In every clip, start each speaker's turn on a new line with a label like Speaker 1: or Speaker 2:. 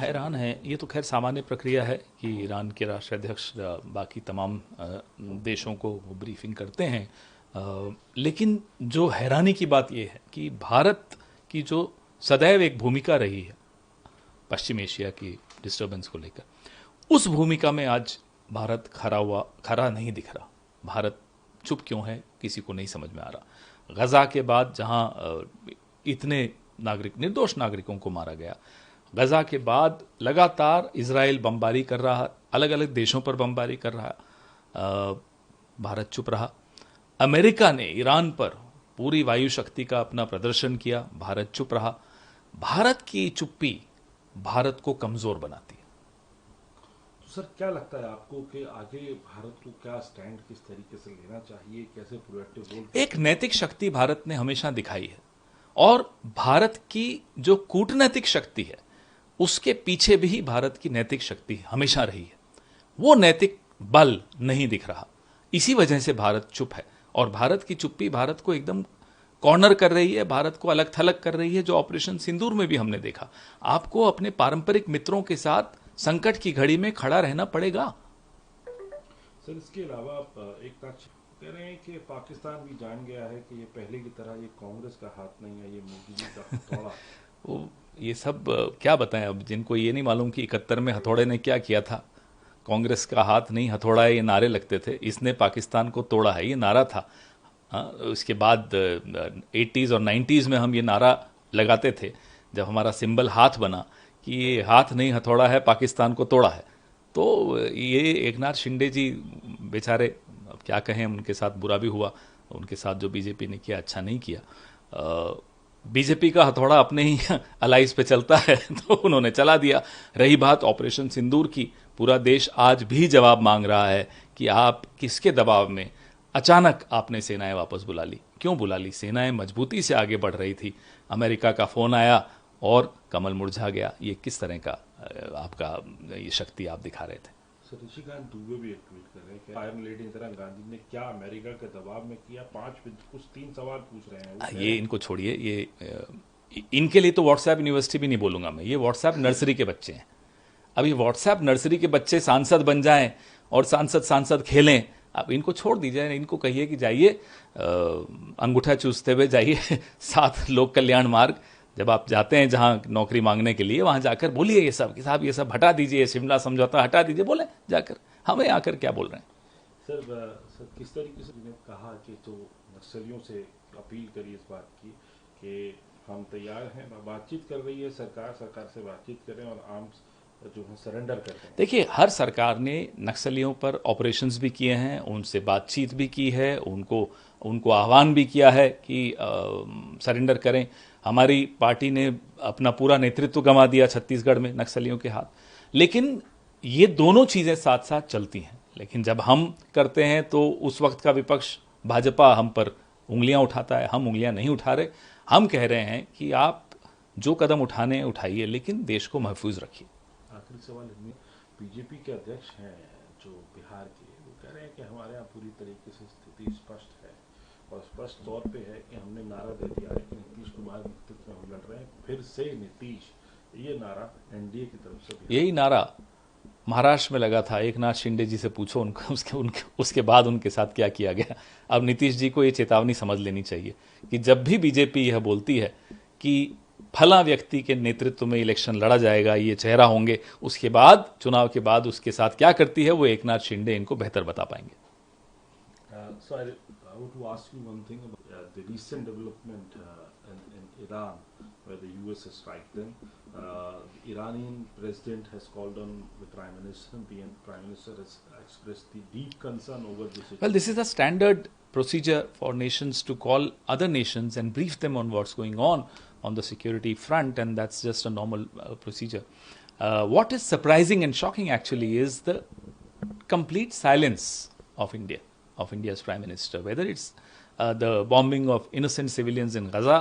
Speaker 1: हैरान हैं। ये तो खैर सामान्य प्रक्रिया है कि ईरान के राष्ट्राध्यक्ष बाकी तमाम देशों को ब्रीफिंग करते हैं। लेकिन जो हैरानी की बात यह है कि भारत की जो सदैव एक भूमिका रही है पश्चिम एशिया की डिस्टर्बेंस को लेकर, उस भूमिका में आज भारत खरा नहीं दिख रहा। भारत चुप क्यों है, किसी को नहीं समझ में आ रहा। गजा के बाद जहां इतने निर्दोष नागरिकों को मारा गया, गजा के बाद लगातार इजराइल बमबारी कर रहा, अलग अलग देशों पर बमबारी कर रहा, भारत चुप रहा। अमेरिका ने ईरान पर पूरी वायु शक्ति का अपना प्रदर्शन किया, भारत चुप रहा। भारत की चुप्पी भारत को कमजोर बनाती है।
Speaker 2: तो सर क्या लगता है आपको कि आगे भारत को क्या स्टैंड किस तरीके से लेना चाहिए, कैसे प्रोएक्टिव रोल?
Speaker 1: एक नैतिक शक्ति भारत ने हमेशा दिखाई है और भारत की जो कूटनैतिक शक्ति है उसके पीछे भी भारत की नैतिक शक्ति हमेशा रही है। वो नैतिक बल नहीं दिख रहा, इसी वजह से भारत चुप है। और भारत की चुप्पी भारत को एकदम कॉर्नर कर रही है, भारत को अलग थलग कर रही है, जो ऑपरेशन सिंदूर में भी हमने देखा। आपको अपने पारंपरिक मित्रों के साथ संकट की घड़ी में खड़ा रहना पड़ेगा।
Speaker 2: सर इसके अलावा एक बात कह रहे हैं कि पाकिस्तान भी जान गया है कि ये पहले की तरह ये कांग्रेस का हाथ नहीं है, ये मोदी जी का हथौड़ा।
Speaker 1: वो ये सब क्या बताएं अब, जिनको ये नहीं मालूम कि 71 में हथौड़े ने क्या किया था। कांग्रेस का हाथ नहीं हथौड़ा है, ये नारे लगते थे। इसने पाकिस्तान को तोड़ा है, ये नारा था। उसके बाद 80s और 90s में हम ये नारा लगाते थे जब हमारा सिंबल हाथ बना कि ये हाथ नहीं हथौड़ा है, पाकिस्तान को तोड़ा है। तो ये एकनाथ शिंदे जी बेचारे, अब क्या कहें, उनके साथ बुरा भी हुआ। उनके साथ जो बीजेपी ने किया अच्छा नहीं किया। बीजेपी का हथौड़ा अपने ही अलाइज पे चलता है तो उन्होंने चला दिया। रही बात ऑपरेशन सिंदूर की, पूरा देश आज भी जवाब मांग रहा है कि आप किसके दबाव में अचानक आपने सेनाएं वापस बुला ली, क्यों बुला ली? सेनाएं मजबूती से आगे बढ़ रही थी, अमेरिका का फोन आया और कमल मुरझा गया। ये किस तरह का आपका ये शक्ति आप दिखा रहे थे?
Speaker 2: सर ऋषिकांत दुबे भी एक ट्वीट कर रहे हैं कि आयरन लेडी इंदिरा गांधी ने क्या अमेरिका के दबाव में किया। 3 सवाल पूछ रहे हैं।
Speaker 1: ये इनको छोड़िए, ये इनके लिए तो व्हाट्सएप यूनिवर्सिटी भी नहीं बोलूंगा मैं, ये व्हाट्सएप नर्सरी के बच्चे हैं। अब ये व्हाट्सएप नर्सरी के बच्चे सांसद बन जाएं और सांसद खेलें, अब इनको छोड़ दीजिए। इनको कहिए कि जाइए अंगूठा चूसते हुए जाइए 7 लोक कल्याण मार्ग, जब आप जाते हैं जहां नौकरी मांगने के लिए, वहां जाकर बोलिए ये सब कि साहब ये सब हटा दीजिए, शिमला समझौता हटा दीजिए, बोले जाकर। हमें आकर क्या बोल रहे हैं?
Speaker 2: सर किस तरीके से उन्होंने कहा कि जो नक्सलियों से अपील करी इस बात की कि हम तैयार हैं, बातचीत कर रही है सरकार से बातचीत करें और आर्म्स जो है सरेंडर करते हैं।
Speaker 1: देखिए, हर सरकार ने नक्सलियों पर ऑपरेशंस भी किए हैं, उनसे बातचीत भी की है, उनको आह्वान भी किया है कि सरेंडर करें। हमारी पार्टी ने अपना पूरा नेतृत्व गंवा दिया छत्तीसगढ़ में नक्सलियों के हाथ। लेकिन ये दोनों चीजें साथ साथ चलती हैं। लेकिन जब हम करते हैं तो उस वक्त का विपक्ष भाजपा हम पर उंगलियां उठाता है। हम उंगलियां नहीं उठा रहे, हम कह रहे हैं कि आप जो कदम उठाने उठाइए, लेकिन देश को महफूज रखिए।
Speaker 2: आखिरी सवाल इसमें, बीजेपी के अध्यक्ष हैं जो बिहार के, वो कह रहे हैं कि हमारे यहाँ पूरी तरीके से स्थिति स्पष्ट है और स्पष्ट तौर पे है कि हमने नारा दे दिया है कि नीतीश कुमार नेतृत्व में हम लड़ रहे हैं, फिर से नीतीश, ये नारा एनडीए की तरफ से।
Speaker 1: यही नारा महाराष्ट्र में लगा था। एकनाथ शिंदे जी से पूछो उसके बाद उनके साथ क्या किया गया। अब नीतीश जी को ये चेतावनी समझ लेनी चाहिए कि जब भी बीजेपी यह बोलती है कि फला व्यक्ति के नेतृत्व में इलेक्शन लड़ा जाएगा, ये चेहरा होंगे, उसके बाद चुनाव के बाद उसके साथ क्या करती है वो एकनाथ शिंदे इनको बेहतर बता पाएंगे।
Speaker 2: So I want to ask you one thing about the recent development in Iran, where the US has striked them. The Iranian president has called on the Prime Minister, and the Prime Minister has expressed the deep concern over this situation.
Speaker 1: Well, this is a standard procedure for nations to call other nations and brief them on what's going on the security front, and that's just a normal procedure. What is surprising and shocking actually is the complete silence of India's Prime Minister, whether it's the bombing of innocent civilians in Gaza,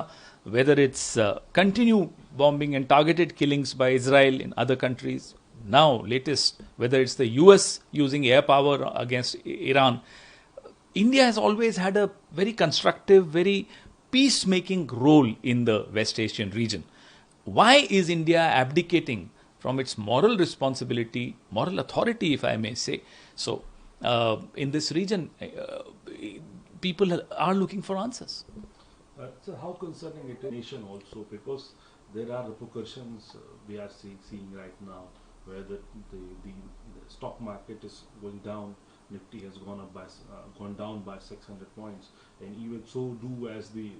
Speaker 1: whether it's continued bombing and targeted killings by Israel in other countries, now latest, whether it's the US using air power against Iran. India has always had a very constructive, very peacemaking role in the West Asian region. Why is India abdicating from its moral responsibility, moral authority, if I may say. So, in this region, people are looking for answers.
Speaker 2: So how concerning it is nation also, because there are repercussions we are seeing right now where the stock market is going down. Nifty has gone down by 600 points, and even so do as the